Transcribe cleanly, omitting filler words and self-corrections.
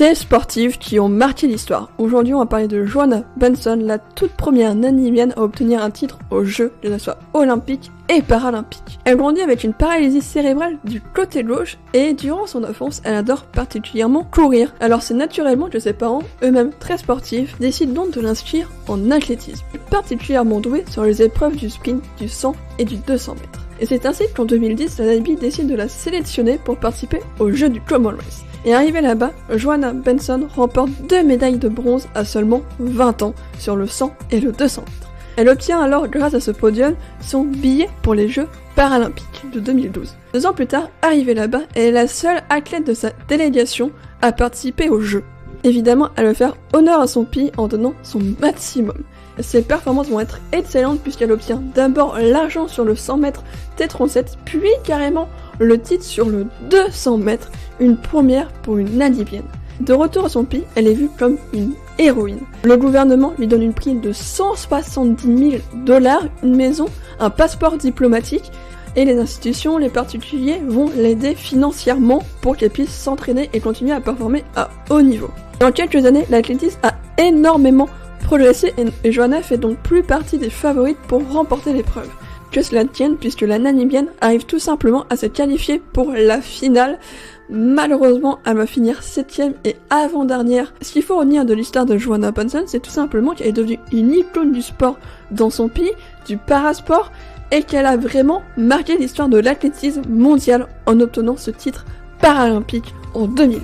Ces sportives qui ont marqué l'histoire. Aujourd'hui, on va parler de Joanna Benson, la toute première namibienne à obtenir un titre aux Jeux de la soie olympiques et paralympiques. Elle grandit avec une paralysie cérébrale du côté gauche et durant son enfance, elle adore particulièrement courir. Alors c'est naturellement que ses parents, eux-mêmes très sportifs, décident donc de l'inscrire en athlétisme. Particulièrement douée sur les épreuves du sprint, du 100 et du 200 mètres. Et c'est ainsi qu'en 2010, la Namibie décide de la sélectionner pour participer aux Jeux du Commonwealth. Et arrivée là-bas, Joanna Benson remporte 2 médailles de bronze à seulement 20 ans sur le 100 et le 200 mètres. Elle obtient alors, grâce à ce podium, son billet pour les Jeux paralympiques de 2012. 2 ans plus tard, arrivée là-bas, elle est la seule athlète de sa délégation à participer aux Jeux. Évidemment, elle veut faire honneur à son pays en donnant son maximum. Ses performances vont être excellentes puisqu'elle obtient d'abord l'argent sur le 100 mètres T37, puis carrément le titre sur le 200 mètres, une première pour une Namibienne. De retour à son pays, elle est vue comme une héroïne. Le gouvernement lui donne une prime de 170 000 $, une maison, un passeport diplomatique, et les institutions, les particuliers vont l'aider financièrement pour qu'elle puisse s'entraîner et continuer à performer à haut niveau. Et en quelques années, l'athlétisme a énormément progressé et Joanna fait donc plus partie des favorites pour remporter l'épreuve. Que cela tienne puisque la Namibienne arrive tout simplement à se qualifier pour la finale. Malheureusement, elle va finir 7ème et avant-dernière. Ce qu'il faut retenir de l'histoire de Joanna Benson, c'est tout simplement qu'elle est devenue une icône du sport dans son pays, du parasport, et qu'elle a vraiment marqué l'histoire de l'athlétisme mondial en obtenant ce titre paralympique en 2012.